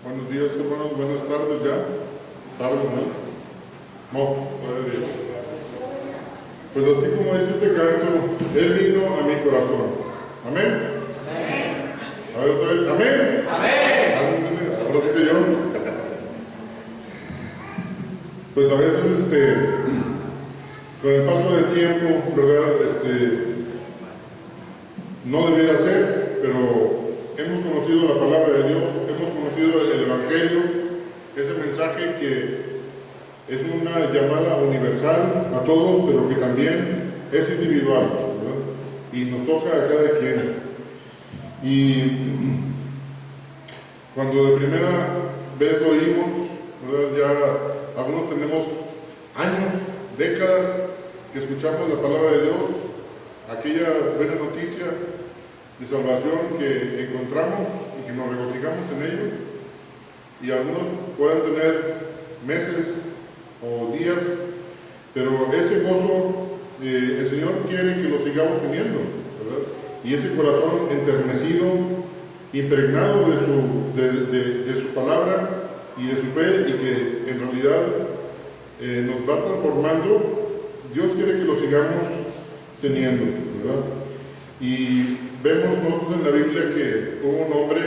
Buenos días, hermanos, buenas tardes ya. ¿Tardes, no? No, buenos días. Pues así como dice este canto, Él vino a mi corazón. ¿Amén? Amén. A ver otra vez, ¿amén? Amén. Ahora sí, Señor. Pues a veces, con el paso del tiempo, ¿verdad? No debiera ser, pero hemos conocido la palabra de Dios, hemos conocido el Evangelio, ese mensaje que es una llamada universal a todos, pero que también es individual, ¿verdad? Y nos toca a cada quien. Y cuando de primera vez lo oímos, ¿verdad? Ya algunos tenemos años, décadas que escuchamos la palabra de Dios, aquella buena noticia de salvación que encontramos y que nos regocijamos en ello, y algunos pueden tener meses o días, pero ese gozo el Señor quiere que lo sigamos teniendo, ¿verdad? Y ese corazón enternecido, impregnado de su palabra y de su fe, y que en realidad nos va transformando, Dios quiere que lo sigamos teniendo, ¿verdad? Y vemos nosotros en la Biblia que hubo un hombre,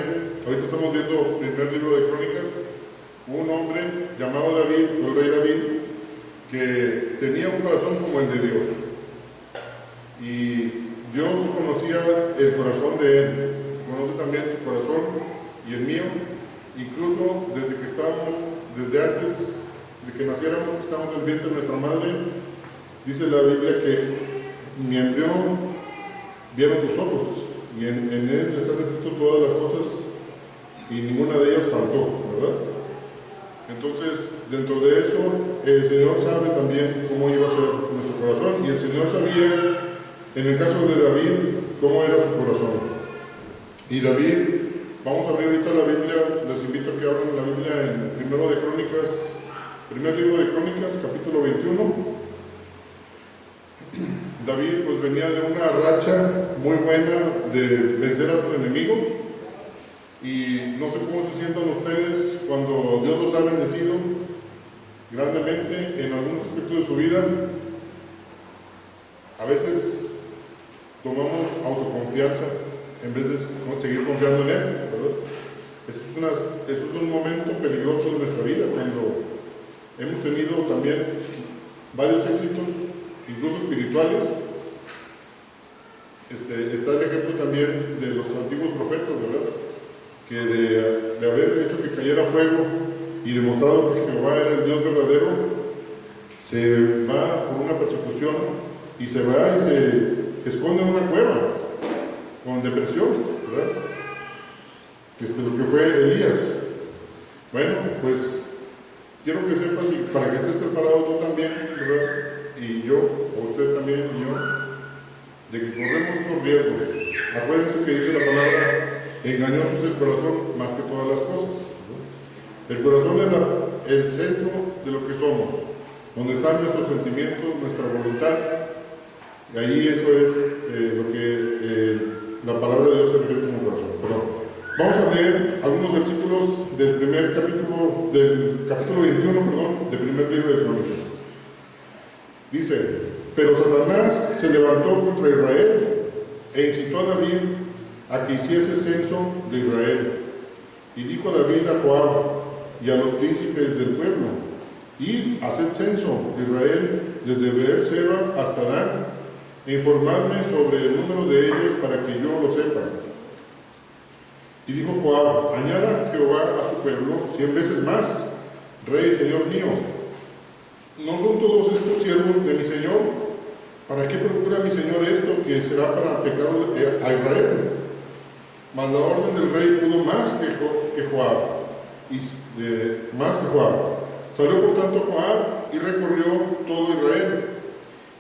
ahorita estamos viendo el primer libro de Crónicas, hubo un hombre llamado David, fue el rey David, que tenía un corazón como el de Dios. Y Dios conocía el corazón de él, conoce también tu corazón y el mío, incluso desde que estábamos, desde antes de que naciéramos, que estábamos en el vientre de nuestra madre, dice la Biblia que mi embrión vieron tus ojos, y en él están escritas todas las cosas, y ninguna de ellas faltó, ¿verdad? Entonces, dentro de eso, el Señor sabe también cómo iba a ser nuestro corazón, y el Señor sabía, en el caso de David, cómo era su corazón. Y David, vamos a abrir ahorita la Biblia, les invito a que abran la Biblia en primero de Crónicas, primer libro de Crónicas, capítulo 21. David pues venía de una racha muy buena de vencer a sus enemigos, y no sé cómo se sientan ustedes cuando Dios los ha bendecido grandemente en algún aspecto de su vida. A veces tomamos autoconfianza en vez de seguir confiando en Él, ¿verdad? Eso es un momento peligroso de nuestra vida, cuando hemos tenido también varios éxitos, incluso espirituales. Está el ejemplo también de los antiguos profetas, ¿verdad? Que de haber hecho que cayera fuego y demostrado que Jehová era el Dios verdadero, se va por una persecución y se va y se esconde en una cueva con depresión, ¿verdad? Lo que fue Elías. Bueno, pues quiero que sepas, y para que estés preparado tú también, ¿verdad? Y yo, o usted también, y yo, de que corremos esos riesgos. Acuérdense que dice la palabra, engañoso es el corazón más que todas las cosas, ¿no? El corazón es el centro de lo que somos, donde están nuestros sentimientos, nuestra voluntad, y ahí eso es lo que la palabra de Dios se refiere como corazón. Pero vamos a leer algunos versículos del capítulo 21, del primer libro de Crónicas. Dice: pero Satanás se levantó contra Israel e incitó a David a que hiciese censo de Israel. Y dijo David a Joab y a los príncipes del pueblo: id, haced censo de Israel desde Beer-seba hasta Dan, e informadme sobre el número de ellos para que yo lo sepa. Y dijo Joab: añada Jehová a su pueblo 100 veces más, rey, señor mío. ¿No son todos estos siervos de mi señor? ¿Para qué procura mi señor esto, que será para pecado a Israel? Mas la orden del rey pudo más que Joab. Salió por tanto Joab y recorrió todo Israel,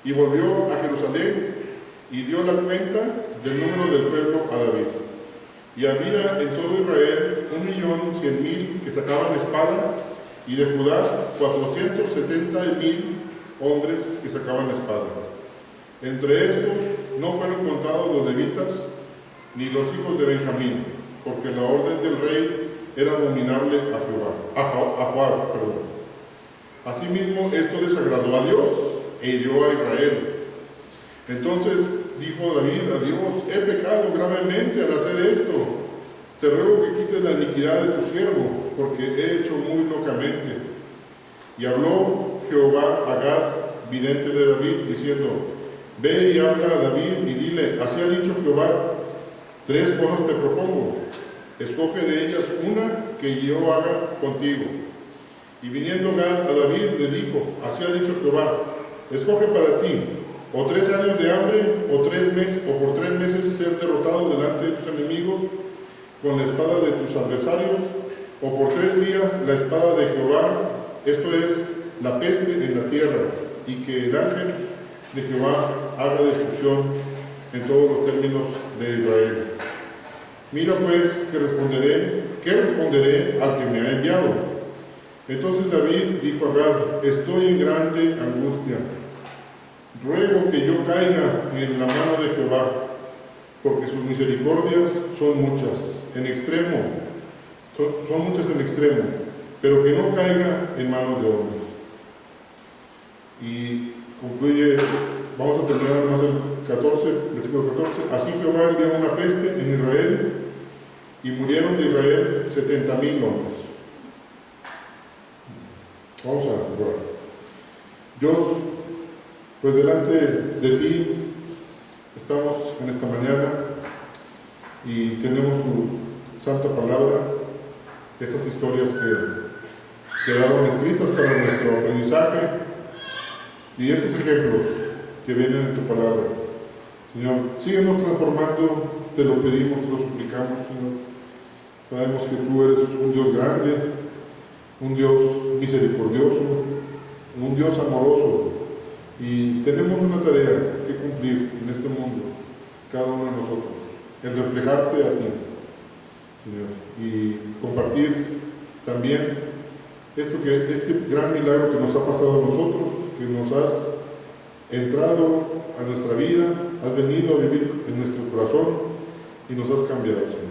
y volvió a Jerusalén, y dio la cuenta del número del pueblo a David. Y había en todo Israel 1.100.000 que sacaban espada, y de Judá 470.000 hombres que sacaban espada. Entre estos no fueron contados los levitas, ni los hijos de Benjamín, porque la orden del rey era abominable a Jehová, a Joab, perdón. Asimismo, esto desagradó a Dios e hirió a Israel. Entonces dijo David a Dios: he pecado gravemente al hacer esto. Te ruego que quites la iniquidad de tu siervo, porque he hecho muy locamente. Y habló Jehová a Gad, vidente de David, diciendo: ve y habla a David y dile: así ha dicho Jehová, 3 cosas te propongo, escoge de ellas una que yo haga contigo. Y viniendo Gad a David le dijo: así ha dicho Jehová, escoge para ti o 3 años de hambre, o por 3 meses ser derrotado delante de tus enemigos con la espada de tus adversarios, o por 3 días la espada de Jehová, esto es, la peste en la tierra, y que el ángel de Jehová haga destrucción en todos los términos de Israel. Mira pues, ¿qué responderé al que me ha enviado? Entonces David dijo a Gad: estoy en grande angustia. Ruego que yo caiga en la mano de Jehová, porque sus misericordias son muchas en extremo, pero que no caiga en manos de hombres. Y concluye, vamos a terminar más el 14, versículo 14. Así Jehová envió una peste en Israel, y murieron de Israel 70,000 hombres. Vamos a orar. Dios, pues delante de ti estamos en esta mañana y tenemos tu santa palabra, estas historias que quedaron escritas para nuestro aprendizaje y estos ejemplos que vienen en tu palabra. Señor, síguenos transformando, te lo pedimos, te lo suplicamos, Señor. Sabemos que tú eres un Dios grande, un Dios misericordioso, un Dios amoroso, y tenemos una tarea que cumplir en este mundo, cada uno de nosotros, el reflejarte a ti, Señor, y compartir también este gran milagro que nos ha pasado a nosotros, que nos has entrado a nuestra vida, has venido a vivir en nuestro corazón y nos has cambiado, Señor.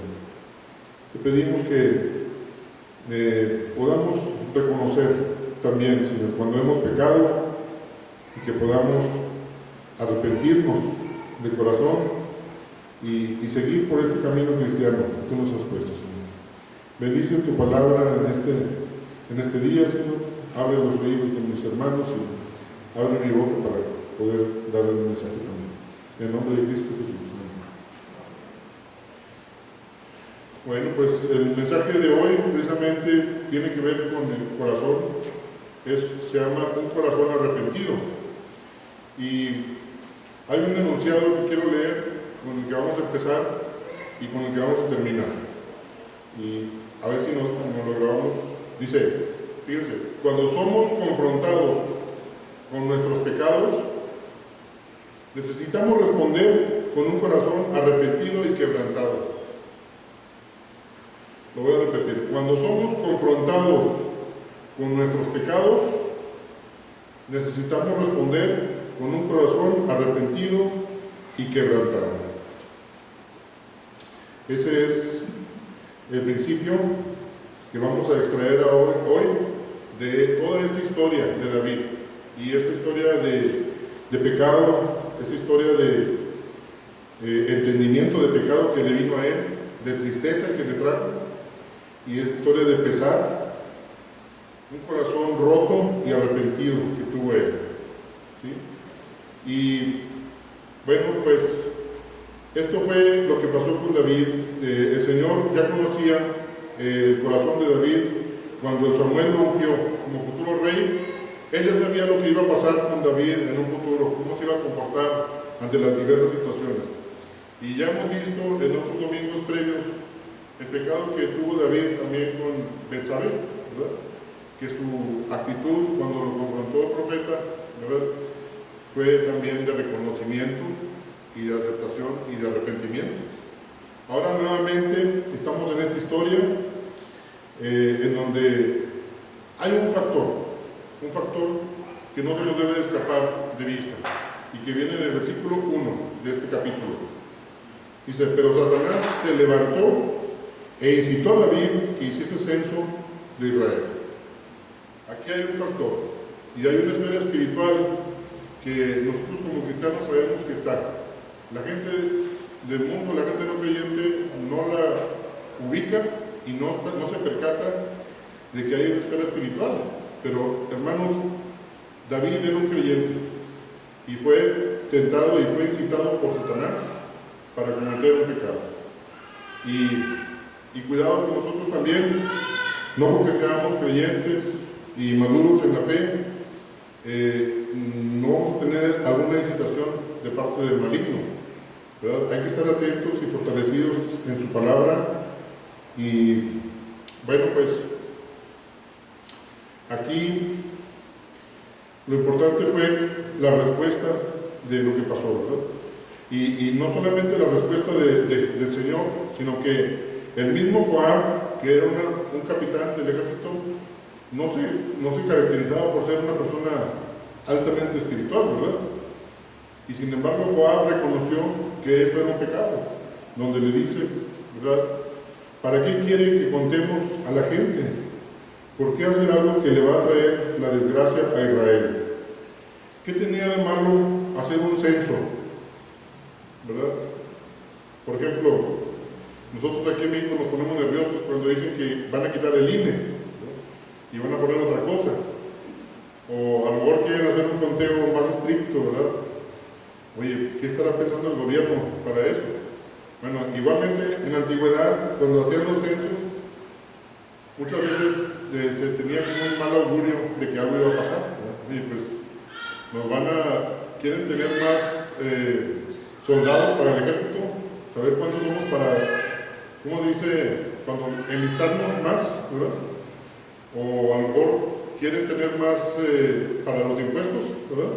Te pedimos que podamos reconocer también, Señor, cuando hemos pecado, y que podamos arrepentirnos de corazón y seguir por este camino cristiano que tú nos has puesto, Señor. Bendice tu palabra en este día, Señor. Abre los oídos de mis hermanos y abre mi boca para poder darle un mensaje también. En el nombre de Cristo Jesús. Bueno, pues el mensaje de hoy precisamente tiene que ver con el corazón. Se llama un corazón arrepentido. Y hay un enunciado que quiero leer con el que vamos a empezar y con el que vamos a terminar. Y a ver si nos lo grabamos. Dice, fíjense, cuando somos confrontados con nuestros pecados, necesitamos responder con un corazón arrepentido y quebrantado. Lo voy a repetir. Cuando somos confrontados con nuestros pecados, necesitamos responder con un corazón arrepentido y quebrantado. Ese es el principio que vamos a extraer hoy de toda esta historia de David y esta historia de pecado, esta historia de entendimiento de pecado que le vino a él, de tristeza que le trajo, y esta historia de pesar, un corazón roto y arrepentido que tuvo él, ¿sí? Y bueno, pues esto fue lo que pasó con David. El Señor ya conocía el corazón de David cuando Samuel lo ungió como futuro rey. Él ya sabía lo que iba a pasar con David en un futuro, cómo se iba a comportar ante las diversas situaciones. Y ya hemos visto en otros domingos previos el pecado que tuvo David también con Betsabé, ¿verdad? Que su actitud cuando lo confrontó el profeta, ¿verdad?, fue también de reconocimiento y de aceptación y de arrepentimiento. Ahora nuevamente estamos en esta historia en donde hay un factor que no se nos debe de escapar de vista y que viene en el versículo 1 de este capítulo. Dice, pero Satanás se levantó e incitó a David que hiciese censo de Israel. Aquí hay un factor, y hay una esfera espiritual que nosotros como cristianos sabemos que está. La gente del mundo, la gente no creyente, no la ubica y no se percata de que hay esa esfera espiritual. Pero, hermanos, David era un creyente y fue tentado y fue incitado por Satanás para cometer un pecado. Y cuidado con nosotros también, no porque seamos creyentes y maduros en la fe, no vamos a tener alguna incitación de parte del maligno, ¿verdad? Hay que estar atentos y fortalecidos en su palabra. Y bueno, pues aquí lo importante fue la respuesta de lo que pasó, ¿verdad? Y no solamente la respuesta del Señor, sino que el mismo Joab, que era un capitán del ejército, no se caracterizaba por ser una persona altamente espiritual, ¿verdad? Y sin embargo Joab reconoció que eso era un pecado, donde le dice, ¿verdad? ¿Para qué quiere que contemos a la gente? ¿Por qué hacer algo que le va a traer la desgracia a Israel? ¿Qué tenía de malo hacer un censo? ¿Verdad? Por ejemplo, nosotros aquí en México nos ponemos nerviosos cuando dicen que van a quitar el INE, ¿no? Y van a poner otra cosa. O a lo mejor quieren hacer un conteo más estricto, ¿verdad? Oye, ¿qué estará pensando el gobierno para eso? Bueno, igualmente en la antigüedad, cuando hacían los censos, muchas veces se tenía como un mal augurio de que algo iba a pasar, ¿verdad? Oye, pues quieren tener más soldados para el ejército, saber cuántos somos para, ¿cómo se dice? Cuando enlistarnos más, ¿verdad? O a lo mejor quieren tener más para los impuestos, ¿verdad?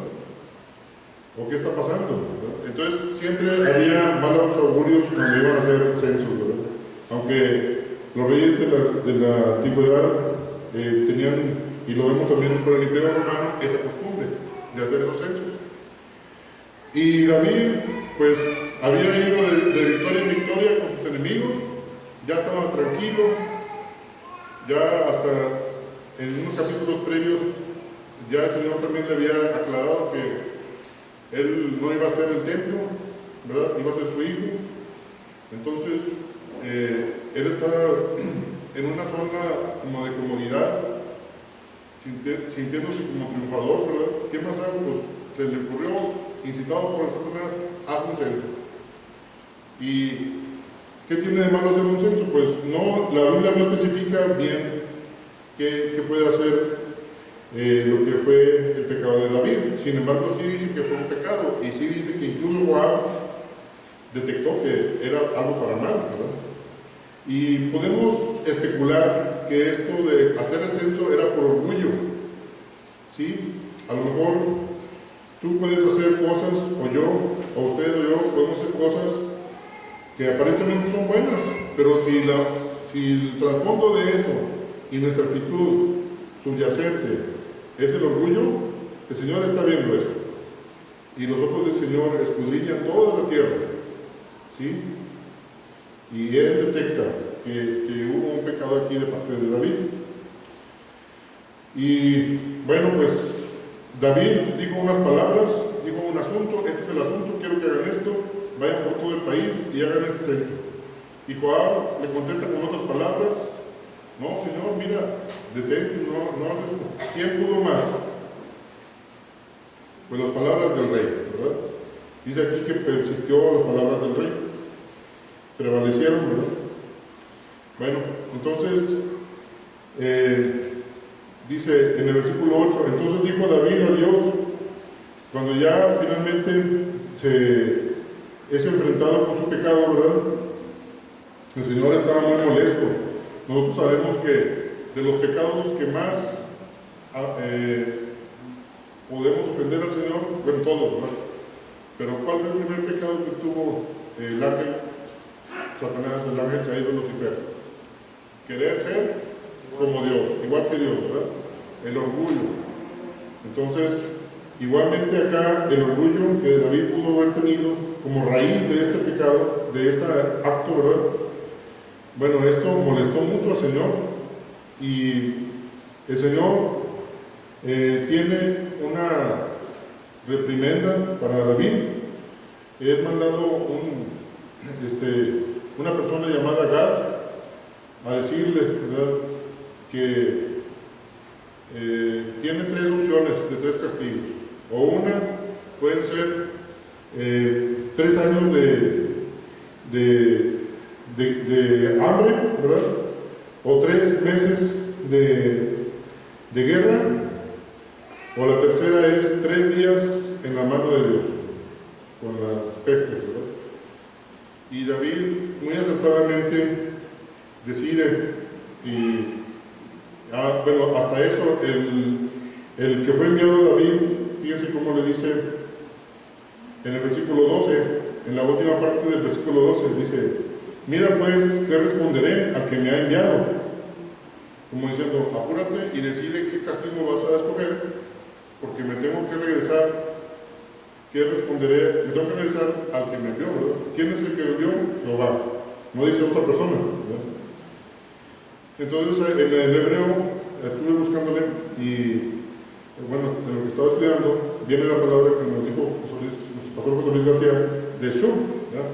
¿O qué está pasando? ¿Verdad? Entonces siempre había malos augurios cuando iban a hacer censos, ¿verdad? Aunque los reyes de la antigüedad tenían, y lo vemos también por el Imperio Romano, esa costumbre de hacer esos censos. Y David, pues, había ido de victoria en victoria con sus enemigos, ya estaba tranquilo, ya hasta en unos capítulos previos, ya el Señor también le había aclarado que él no iba a ser el templo, ¿verdad? Iba a ser su hijo. Entonces, él estaba en una zona como de comodidad, sintiéndose como triunfador, ¿verdad? ¿Qué más hago? Pues se le ocurrió, incitado por Satanás, haz un censo. ¿Y qué tiene de malo hacer un censo? Pues no, la Biblia no especifica bien qué puede hacer lo que fue el pecado de David. Sin embargo, sí dice que fue un pecado, y sí dice que incluso Joab detectó que era algo para mal, ¿verdad? Y podemos especular que esto de hacer el censo era por orgullo, ¿sí? A lo mejor tú puedes hacer cosas, o yo, o usted o yo, podemos hacer cosas que aparentemente son buenas, pero si el trasfondo de eso y nuestra actitud subyacente es el orgullo, el Señor está viendo eso. Y los ojos del Señor escudriñan toda la tierra, ¿sí? Y Él detecta que hubo un pecado aquí de parte de David. Y bueno, pues David dijo unas palabras, dijo un asunto, este es el asunto, quiero que hagan esto, vayan por todo el país y hagan este censo. Y Joab le contesta con otras palabras, no, Señor, mira, detente, no haces esto. ¿Quién pudo más? Pues las palabras del rey, ¿verdad? Dice aquí que persistió las palabras del rey, prevalecieron, ¿verdad? Bueno, entonces dice en el versículo 8, entonces dijo David a Dios, cuando ya finalmente es enfrentado con su pecado, ¿verdad? El Señor estaba muy molesto. Nosotros sabemos que de los pecados que más podemos ofender al Señor, bueno, todos, ¿verdad? Pero ¿cuál fue el primer pecado que tuvo el ángel Satanás, el ángel caído Lucifer? Querer ser como Dios, igual que Dios, ¿verdad? El orgullo. Entonces, igualmente acá, el orgullo que David pudo haber tenido como raíz de este pecado, de este acto, ¿verdad? Bueno, esto molestó mucho al Señor y el Señor tiene una reprimenda para David. Es mandado una persona llamada Gad a decirle, ¿verdad?, que tiene tres opciones de tres castigos. O una, pueden ser 3 años de hambre, ¿verdad? O 3 meses de guerra. O la tercera es 3 días en la mano de Dios, con las pestes, ¿verdad? Y David muy acertadamente decide, y bueno, hasta eso, el que fue enviado a David, fíjense cómo le dice en el versículo 12, en la última parte del versículo 12, dice: mira pues, ¿qué responderé al que me ha enviado? Como diciendo, apúrate y decide qué castigo vas a escoger, porque me tengo que regresar. ¿Qué responderé? Me tengo que regresar al que me envió, ¿verdad? ¿Quién es el que me envió? Jehová. No dice otra persona, ¿verdad? Entonces, en el hebreo estuve buscándole y, bueno, en lo que estaba estudiando, viene la palabra que nos dijo nuestro pastor José Luis García, de shu, ¿verdad?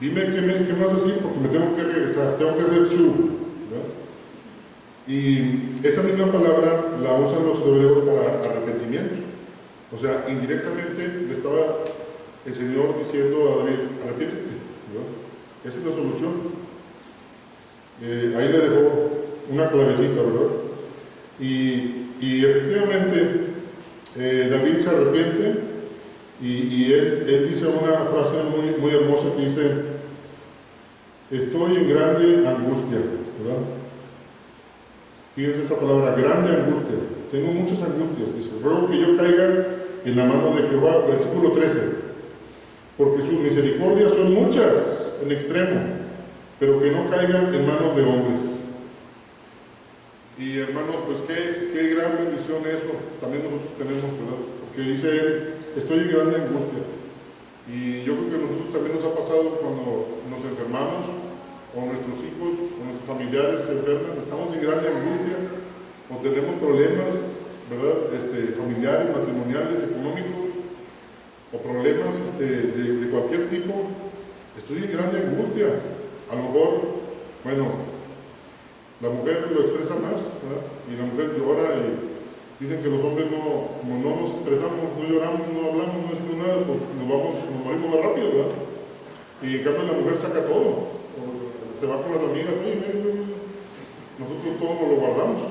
Dime qué me vas a decir, porque me tengo que regresar, tengo que hacer shu, ¿verdad? Y esa misma palabra la usan los hebreos para arrepentimiento. O sea, indirectamente le estaba el Señor diciendo a David: arrepiéntete, ¿verdad? Esa es la solución. Ahí le dejó una clavecita, ¿verdad? Y efectivamente David se arrepiente y él dice una frase muy hermosa que dice: estoy en grande angustia, ¿verdad? Fíjense esa palabra, grande angustia. Tengo muchas angustias, dice. Ruego que yo caiga en la mano de Jehová, versículo 13. Porque sus misericordias son muchas en extremo, pero que no caigan en manos de hombres. Y hermanos, pues qué gran bendición eso también nosotros tenemos, ¿verdad? Porque dice él: estoy en grande angustia. Y yo creo que a nosotros también nos ha pasado cuando nos enfermamos, o nuestros hijos, o nuestros familiares se enferman, estamos en grande angustia, o tenemos problemas, ¿verdad?, familiares, matrimoniales, económicos, o problemas de cualquier tipo. Estoy en grande angustia. A lo mejor, bueno, la mujer lo expresa más, ¿verdad? Y la mujer llora, y dicen que los hombres como no nos expresamos, no lloramos, no hablamos, no decimos nada, pues nos morimos más rápido, ¿verdad? Y en cambio la mujer saca todo, se va con las amigas, nosotros todo nos lo guardamos.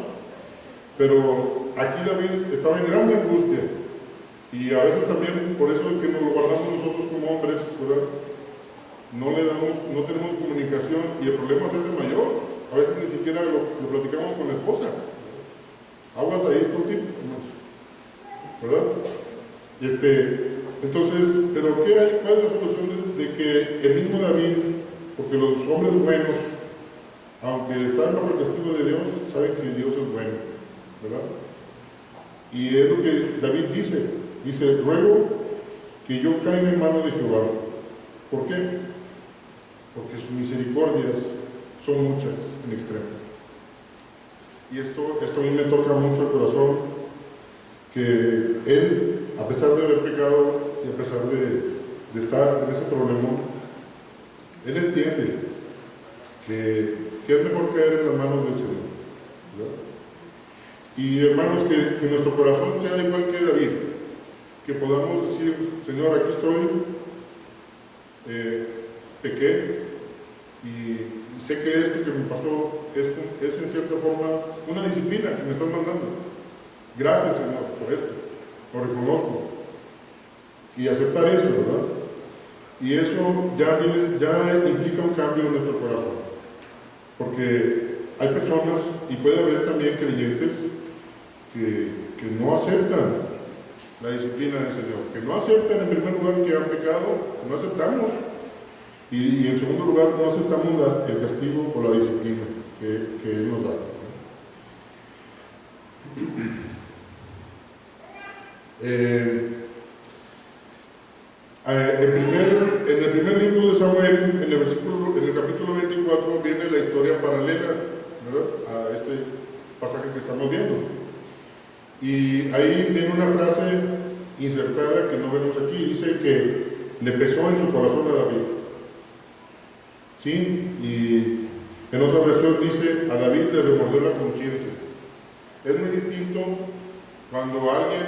Pero aquí David estaba en grande angustia, y a veces también por eso es que nos lo guardamos nosotros como hombres, ¿verdad? No tenemos comunicación, y el problema se hace mayor. A veces ni siquiera lo platicamos con la esposa. Aguas, ahí está un tip, ¿verdad? Entonces, ¿pero qué hay? ¿Cuál es la solución de que el mismo David, porque los hombres buenos, aunque están bajo el castigo de Dios, saben que Dios es bueno, ¿verdad? Y es lo que David dice: ruego que yo caiga en mano de Jehová. ¿Por qué? Porque sus misericordias son muchas en extremo. Y esto a mí me toca mucho el corazón, que él, a pesar de haber pecado y a pesar de estar en ese problema, él entiende que es mejor caer en las manos del Señor, ¿verdad? Y hermanos, que nuestro corazón sea igual que David, que podamos decir: Señor, aquí estoy, pequé, y sé que esto que me pasó es en cierta forma una disciplina que me estás mandando. Gracias, Señor, por esto, lo reconozco. Y aceptar eso, ¿verdad? Y eso ya implica un cambio en nuestro corazón. Porque hay personas, y puede haber también creyentes, que no aceptan la disciplina del Señor, que no aceptan en primer lugar que han pecado, que no aceptamos, y en segundo lugar no aceptamos el castigo o la disciplina que Él nos da, ¿no? En el primer libro de Samuel, en el capítulo 24, viene la historia ¿verdad?, a este pasaje que estamos viendo. Y ahí viene una frase insertada que no vemos aquí, dice que le pesó en su corazón a David. ¿Sí? Y en otra versión dice, a David le remordió la conciencia. Es muy distinto cuando alguien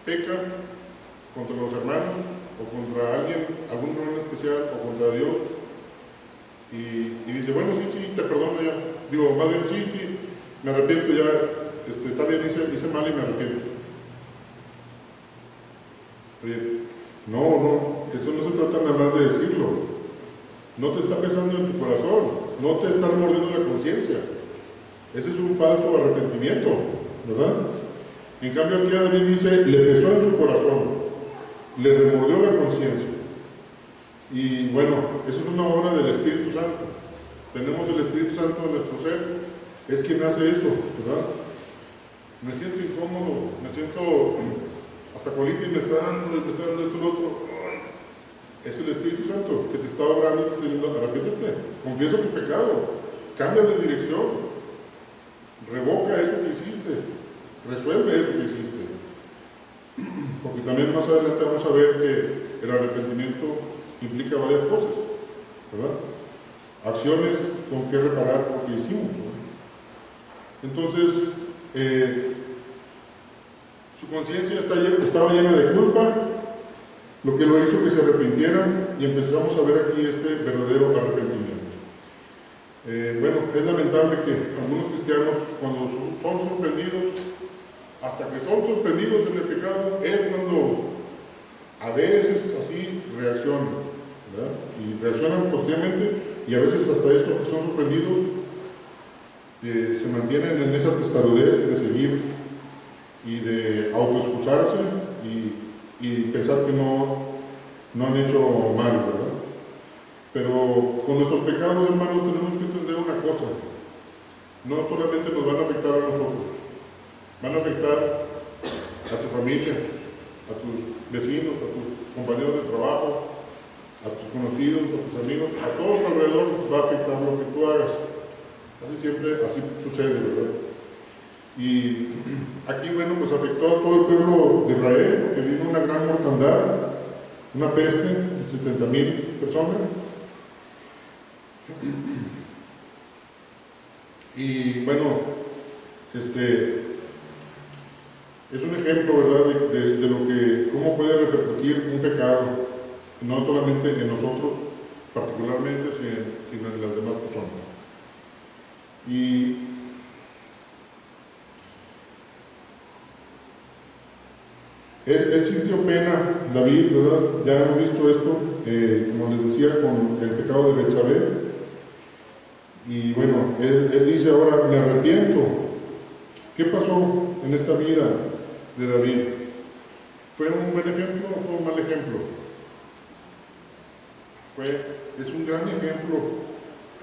peca contra los hermanos, o contra alguien, algún hermano especial, o contra Dios, y dice, bueno, sí, te perdono ya. Digo, más bien, sí, me arrepiento ya, está bien, hice mal y me arrepiento. Oye, no, esto no se trata nada más de decirlo. No te está pesando en tu corazón, no te está remordiendo la conciencia. Ese es un falso arrepentimiento, ¿verdad? En cambio aquí a David dice, le pesó en su corazón, le remordió la conciencia. Y bueno, eso es una obra del Espíritu Santo. Tenemos el Espíritu Santo en nuestro ser, es quien hace eso, ¿verdad? Me siento incómodo, me siento hasta colitis, me está dando esto y lo otro. Es el Espíritu Santo que te está obrando y te está diciendo, arrepiéntete, confiesa tu pecado, cambia de dirección, revoca eso que hiciste, resuelve eso que hiciste. Porque también más adelante vamos a ver que el arrepentimiento implica varias cosas, ¿verdad? Acciones con que reparar lo que hicimos, ¿no? Entonces, su conciencia estaba llena de culpa, lo que lo hizo que se arrepintieran, y empezamos a ver aquí este verdadero arrepentimiento. Bueno, es lamentable que algunos cristianos, cuando son sorprendidos, hasta que son sorprendidos en el pecado, es cuando a veces así reaccionan, ¿verdad? Y reaccionan positivamente, y a veces hasta eso son sorprendidos, se mantienen en esa testarudez de seguir y de autoexcusarse y pensar que no han hecho mal, ¿verdad? Pero con nuestros pecados, hermanos, tenemos que entender una cosa: no solamente nos van a afectar a nosotros, van a afectar a tu familia, a tus vecinos, a tus compañeros de trabajo, a tus conocidos, a tus amigos, a todos alrededor va a afectar lo que tú hagas. Así sucede, ¿verdad? Y aquí, bueno, pues afectó a todo el pueblo de Israel, porque vino una gran mortandad, una peste de 70,000 personas. Y bueno, es un ejemplo, ¿verdad?, de lo que, cómo puede repercutir un pecado, no solamente en nosotros particularmente, sino en las demás personas. Y él sintió pena, David, ¿verdad? Ya hemos visto esto, como les decía, con el pecado de Betsabé. Y bueno, él dice ahora, me arrepiento. ¿Qué pasó en esta vida de David? ¿Fue un buen ejemplo o fue un mal ejemplo? Es un gran ejemplo,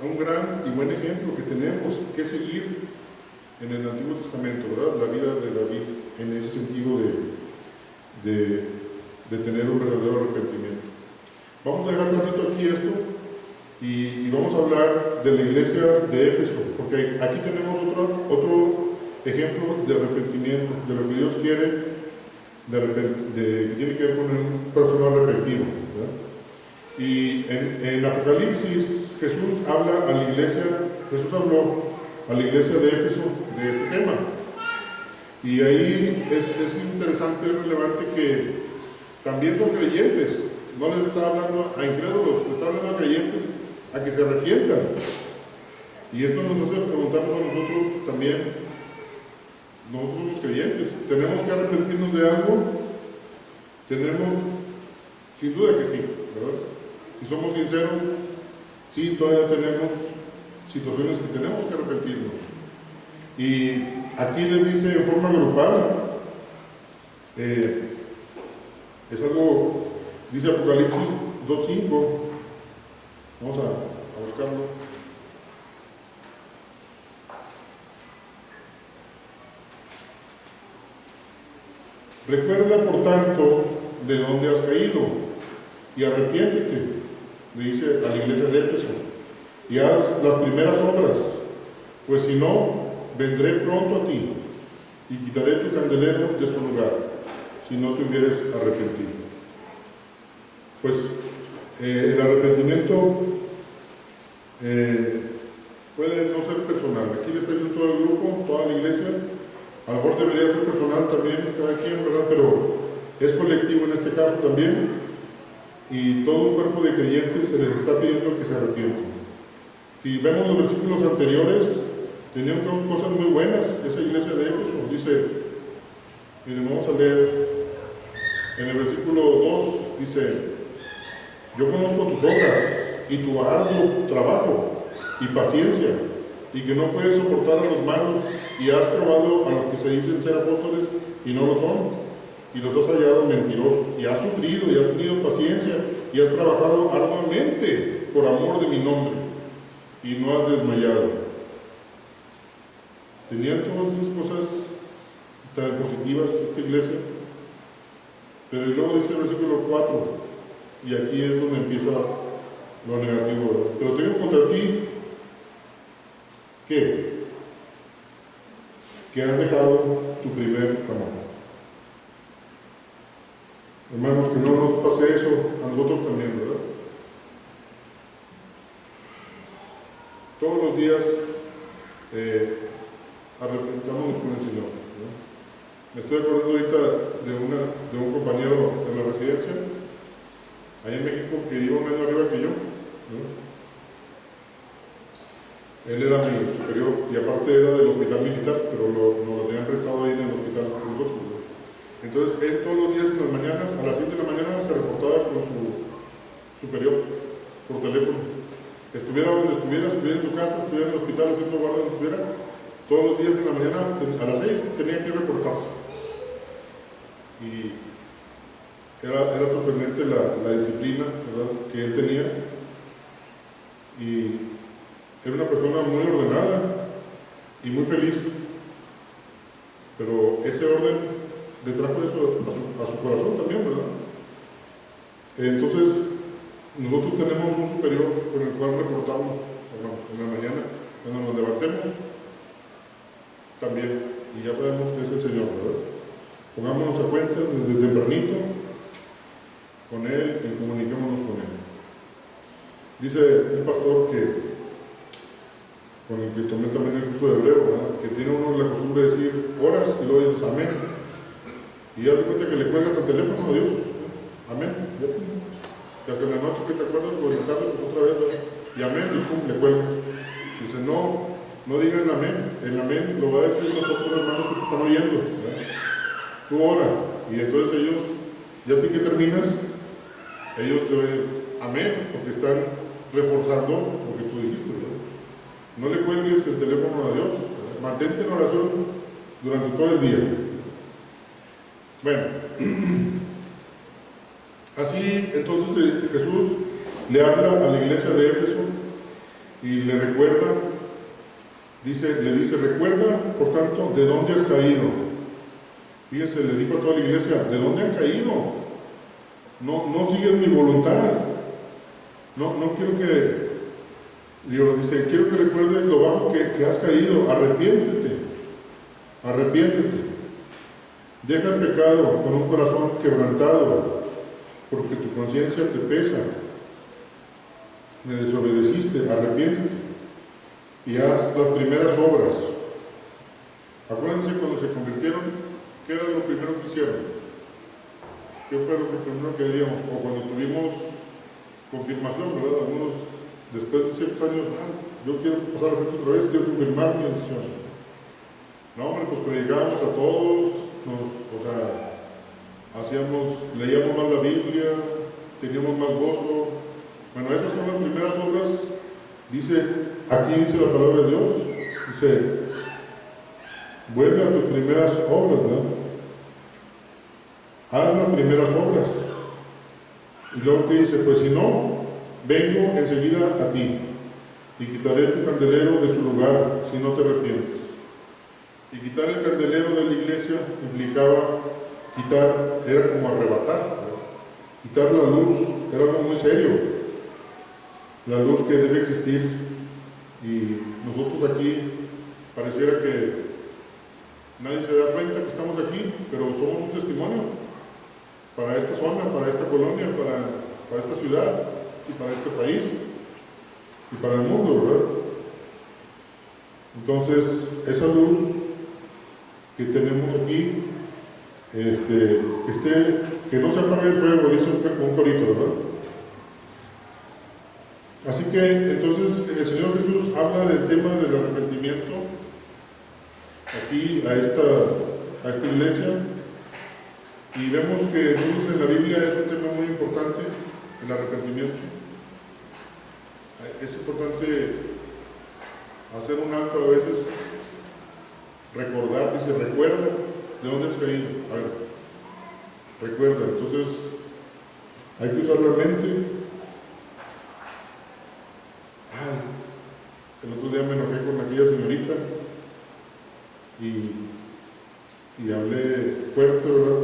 un gran y buen ejemplo que tenemos que seguir en el Antiguo Testamento, ¿verdad? La vida de David en ese sentido de tener un verdadero arrepentimiento. Vamos a dejar tantito aquí esto y vamos a hablar de la iglesia de Éfeso, porque aquí tenemos otro ejemplo de arrepentimiento, de lo que Dios quiere, que tiene que ver con un corazón arrepentido, ¿verdad? Y en Apocalipsis Jesús habló a la iglesia de Éfeso de este tema. Y ahí es interesante, es relevante que también son creyentes. No les está hablando a incrédulos, les está hablando a creyentes a que se arrepientan. Y esto nos hace preguntarnos a nosotros también. Nosotros somos creyentes, ¿tenemos que arrepentirnos de algo? Tenemos, sin duda que sí, ¿verdad? Si somos sinceros, sí, todavía tenemos situaciones que tenemos que arrepentirnos. Y aquí les dice en forma grupal, es algo, dice Apocalipsis 2:5, vamos a buscarlo. Recuerda, por tanto, de dónde has caído y arrepiéntete, le dice a la iglesia de Éfeso, y haz las primeras obras, Pues si no, vendré pronto a ti y quitaré tu candelero de su lugar, si no te hubieres arrepentido. Pues el arrepentimiento puede no ser personal. Aquí le está diciendo todo el grupo, toda la iglesia. A lo mejor debería ser personal también, cada quien, ¿verdad? Pero es colectivo en este caso también. Y todo un cuerpo de creyentes se les está pidiendo que se arrepientan. Si vemos los versículos anteriores, tenían cosas muy buenas. Esa iglesia de Éfeso dice, miren, vamos a leer en el versículo 2, dice: yo conozco tus obras y tu arduo trabajo y paciencia, y que no puedes soportar a los malos, y has probado a los que se dicen ser apóstoles y no lo son, y los has hallado mentirosos, y has sufrido y has tenido paciencia y has trabajado arduamente por amor de mi nombre, y no has desmayado. Tenían todas esas cosas tan positivas esta iglesia, pero luego dice el versículo 4, y aquí es donde empieza lo negativo, ¿verdad? Pero tengo contra ti, ¿qué? Que has dejado tu primer amor. Hermanos, que no nos pase eso a nosotros también, ¿verdad? Todos los días arrepentámonos con el Señor, ¿no? Me estoy acordando ahorita de un compañero de la residencia allá en México que iba un año arriba que yo, ¿no? Él era mi superior y aparte era del hospital militar, pero nos lo tenían prestado ahí en el hospital con nosotros, ¿no? Entonces él todos los días en las mañanas, a las 6 de la mañana, se reportaba con su superior por teléfono. Estuviera donde estuviera en su casa, estuviera en el hospital, haciendo guardia donde estuviera, todos los días en la mañana, a las 6 tenía que reportarse. Y era sorprendente la disciplina, ¿verdad?, que él tenía. Y era una persona muy ordenada y muy feliz. Pero ese orden le trajo eso a su corazón también, ¿verdad? Entonces, nosotros tenemos un superior con el cual reportamos, bueno, en la mañana, cuando nos levantemos, también, y ya sabemos que es el Señor, ¿verdad? Pongámonos a cuentas desde tempranito con Él y comuniquémonos con Él. Dice un pastor con el que tomé también el curso de hebreo, ¿verdad?, que tiene uno la costumbre de decir horas y luego dices amén. Y ya te cuenta que le cuelgas al teléfono a Dios, ¿no? Amén. Y hasta en la noche que te acuerdas, por la tarde, pues otra vez, ¿verdad?, y amén, y pum, le cuelgas. Dice, no digan amén. El amén lo va a decir los otros hermanos que te están oyendo, ¿verdad? Tú ora. Y entonces ellos, ya tú que terminas, ellos te ven amén, porque están reforzando lo que tú dijiste, ¿verdad? No le cuelgues el teléfono a Dios, ¿verdad? Mantente en oración durante todo el día. Bueno, así entonces Jesús le habla a la iglesia de Éfeso y le recuerda, le dice, recuerda, por tanto, de dónde has caído. Fíjense, le dijo a toda la iglesia, ¿de dónde han caído? No sigues mi voluntad. No quiero que, dice, quiero que recuerdes lo bajo que has caído. Arrepiéntete. Deja el pecado con un corazón quebrantado, porque tu conciencia te pesa. Me desobedeciste, arrepiéntete y haz las primeras obras. Acuérdense cuando se convirtieron, ¿qué era lo primero que hicieron? ¿Qué fue lo primero que haríamos? O cuando tuvimos confirmación, ¿verdad? Algunos, después de ciertos años, yo quiero pasar al frente otra vez, quiero confirmar mi decisión. No, hombre, pues predicábamos a todos, leíamos más la Biblia, teníamos más gozo. Bueno, esas son las primeras obras. Aquí dice la palabra de Dios, dice, vuelve a tus primeras obras, ¿verdad? Haz las primeras obras. Y luego que dice, pues si no, vengo enseguida a ti y quitaré tu candelero de su lugar si no te arrepientes. Y quitar el candelero de la iglesia implicaba era como arrebatar, ¿verdad? Quitar la luz era algo muy serio. La luz que debe existir, y nosotros aquí pareciera que nadie se da cuenta que estamos aquí, pero somos un testimonio para esta zona, para esta colonia, para esta ciudad y para este país y para el mundo, ¿verdad? Entonces, esa luz que tenemos aquí, que no se apague el fuego, dice un corito, ¿verdad? Así que, entonces, el Señor Jesús habla del tema del arrepentimiento aquí a esta iglesia, y vemos que entonces en la Biblia es un tema muy importante, el arrepentimiento. Es importante hacer un alto a veces, recordar, dice, recuerda de dónde has caído. A ver, recuerda, entonces hay que usar la mente. El otro día me enojé con aquella señorita y hablé fuerte, ¿verdad?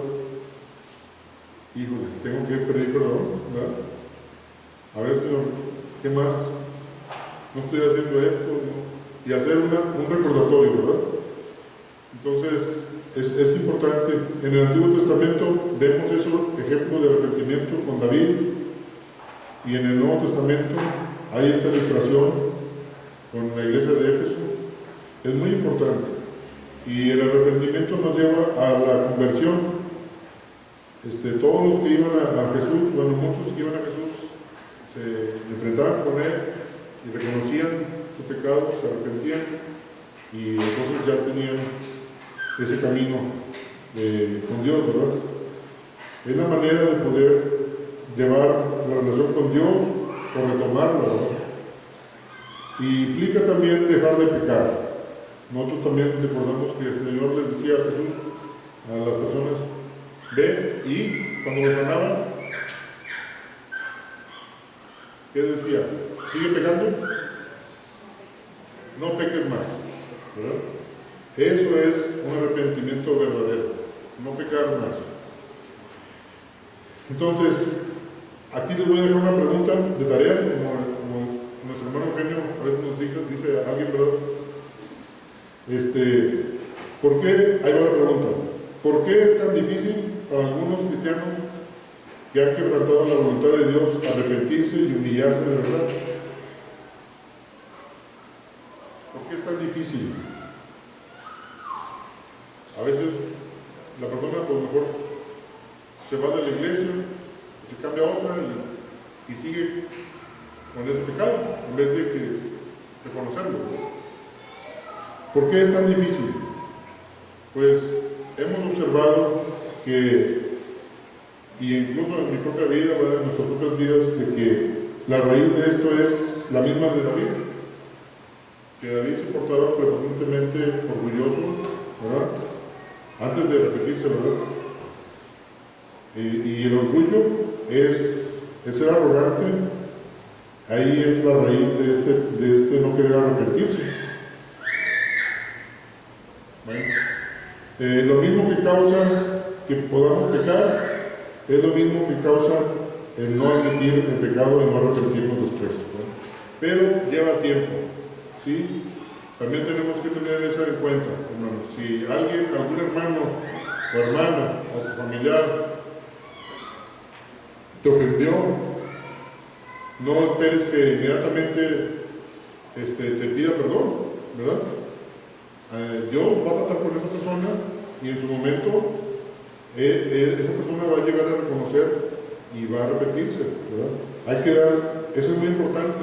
Híjole, tengo que pedir perdón, ¿verdad? A ver, Señor, ¿qué más? No estoy haciendo esto, ¿no? Y hacer un recordatorio, ¿verdad? Entonces, es importante. En el Antiguo Testamento vemos eso, ejemplo de arrepentimiento con David, y en el Nuevo Testamento hay esta ilustración con la iglesia de Éfeso. Es muy importante. Y el arrepentimiento nos lleva a la conversión. Todos los que iban a Jesús, bueno, muchos que iban a Jesús, se enfrentaban con Él y reconocían su pecado, se arrepentían, y entonces ya tenían ese camino con Dios, ¿verdad? Es la manera de poder llevar la relación con Dios o retomarla, ¿verdad? Y implica también dejar de pecar. Nosotros también recordamos que el Señor les decía a Jesús, a las personas, ve, y cuando los sanaba, ¿qué decía? ¿Sigue pecando? No peques más, ¿verdad? Eso es un arrepentimiento verdadero, no pecar más. Entonces, aquí les voy a dejar una pregunta de tarea, como nuestro hermano Eugenio a veces nos dice a alguien, ¿verdad? ¿Por qué? Ahí va la pregunta. ¿Por qué es tan difícil para algunos cristianos que han quebrantado la voluntad de Dios arrepentirse y humillarse de verdad? ¿Por qué es tan difícil? A veces la persona, pues mejor se va de la iglesia, se cambia a otra y sigue con ese pecado en vez de reconocerlo. ¿Por qué es tan difícil? Pues hemos observado que, y incluso en mi propia vida, ¿verdad?, en nuestras propias vidas, de que la raíz de esto es la misma de David. Que David se portaba prepotentemente orgulloso, ¿verdad?, antes de arrepentirse, ¿verdad? Y el orgullo es el ser arrogante. Ahí es la raíz de este no querer arrepentirse. Bueno, lo mismo que causa que podamos pecar es lo mismo que causa el no admitir el pecado, el no arrepentirnos después, ¿no? Pero lleva tiempo, ¿sí? También tenemos que tener eso en cuenta, hermanos. Si algún hermano o hermana o tu familiar te ofendió, no esperes que inmediatamente te pida perdón, ¿verdad? Dios va a tratar con esa persona y en su momento esa persona va a llegar a reconocer y va a arrepentirse, ¿verdad? Hay que eso es muy importante,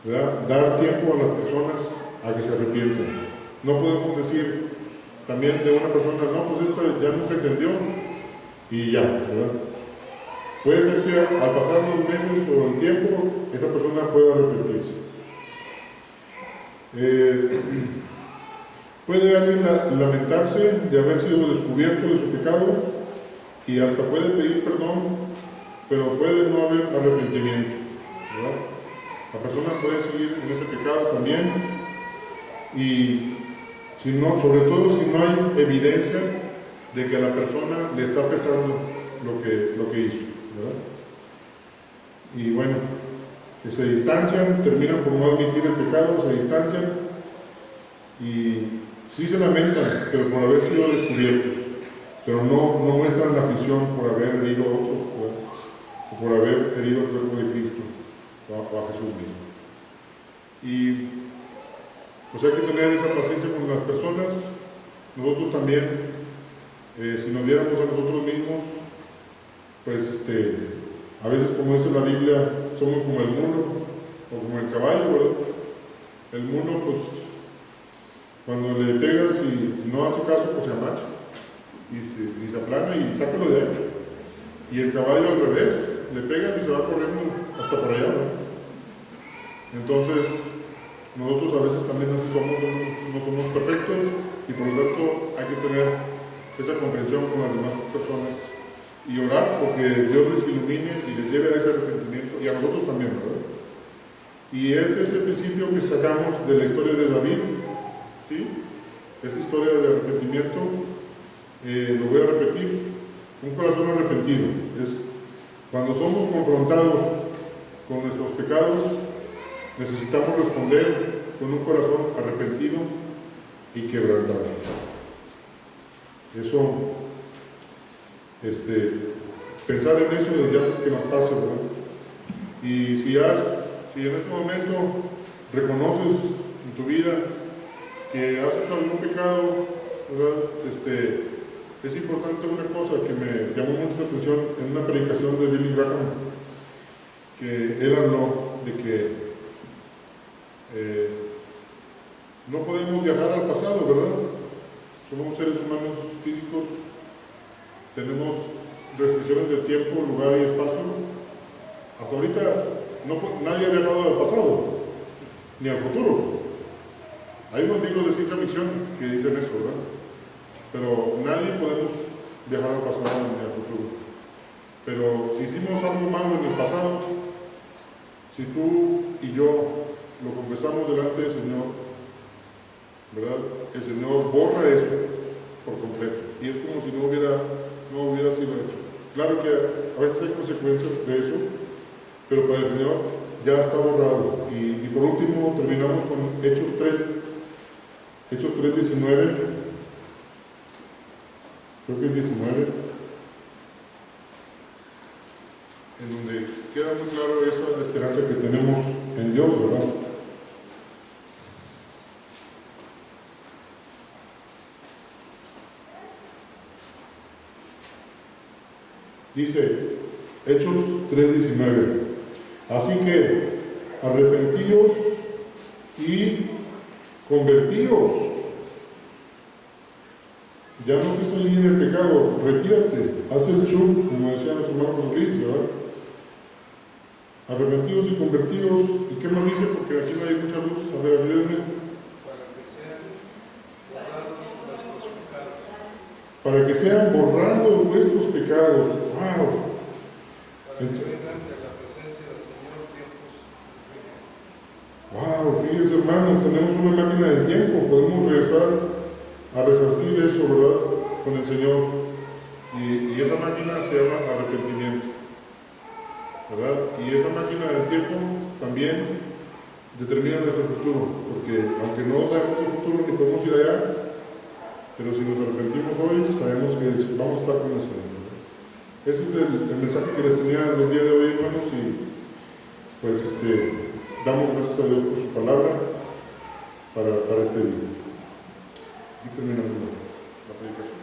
¿verdad? Dar tiempo a las personas a que se arrepientan. No podemos decir también de una persona, no, pues esta ya nunca entendió y ya, ¿verdad? Puede ser que al pasar los meses o el tiempo, esa persona pueda arrepentirse. Puede alguien lamentarse de haber sido descubierto de su pecado y hasta puede pedir perdón, pero puede no haber arrepentimiento, ¿verdad? La persona puede seguir en ese pecado también, y sobre todo si no hay evidencia de que a la persona le está pesando lo que hizo, ¿verdad? Y bueno, que se distancian, terminan por no admitir el pecado, se distancian y sí se lamentan, pero por haber sido descubiertos, pero no muestran la aflicción por haber herido a otros, o por haber herido el cuerpo de Cristo, o a Jesús mismo. Y pues hay que tener esa paciencia con las personas. Nosotros también, si nos viéramos a nosotros mismos, pues a veces, como dice la Biblia, somos como el mulo o como el caballo, ¿verdad? El mulo, pues cuando le pegas y no hace caso, pues se amacha y se aplana y sácalo de ahí. Y el caballo al revés, le pegas y se va corriendo hasta por allá, ¿no? Entonces nosotros a veces también así somos, no somos perfectos, y por lo tanto hay que tener esa comprensión con las demás personas y orar porque Dios les ilumine y les lleve a ese arrepentimiento, y a nosotros también, ¿verdad? Y este es el principio que sacamos de la historia de David, ¿sí? Esta historia de arrepentimiento, lo voy a repetir: un corazón arrepentido es cuando somos confrontados con nuestros pecados, necesitamos responder con un corazón arrepentido y quebrantado. Eso, pensar en eso desde antes que nos pase, ¿verdad? Y si en este momento reconoces en tu vida que has hecho algún pecado, ¿verdad? Es importante una cosa que me llamó mucho la atención en una predicación de Billy Graham, que él habló de que no podemos viajar al pasado, ¿verdad? Somos seres humanos físicos, tenemos restricciones de tiempo, lugar y espacio. Hasta ahorita nadie ha viajado al pasado, ni al futuro. Hay unos libros de ciencia ficción que dicen eso, ¿verdad? Pero nadie podemos viajar al pasado ni al futuro. Pero si hicimos algo malo en el pasado, si tú y yo lo confesamos delante del Señor, ¿verdad? El Señor borra eso por completo, y es como si no hubiera sido hecho. Claro que a veces hay consecuencias de eso, pero para el Señor ya está borrado. Y por último terminamos con Hechos 3:19, creo que es 19, en donde queda muy claro esa esperanza que tenemos en Dios, ¿verdad? Dice Hechos 3:19: así que arrepentíos y convertíos. Ya no estés allí en el pecado, retírate, haz el chub, como decía nuestro hermano José Luis, ¿verdad? Arrepentidos y convertidos. ¿Y qué más dice? Porque aquí no hay mucha luz. A ver, ayúdenme. Para que sean borrados vuestros pecados. ¡Wow! ¡Wow! Fíjense, hermanos, tenemos una máquina del tiempo. Podemos regresar a resarcir eso, ¿verdad? Con el Señor. Y esa máquina se llama arrepentimiento, ¿verdad? Y esa máquina del tiempo también determina nuestro futuro, porque aunque no sabemos el futuro ni podemos ir allá, pero si nos arrepentimos hoy, sabemos que vamos a estar con el Señor. Ese es el mensaje que les tenía el día de hoy, hermanos, y pues damos gracias a Dios por su palabra para este día. Y terminamos la predicación.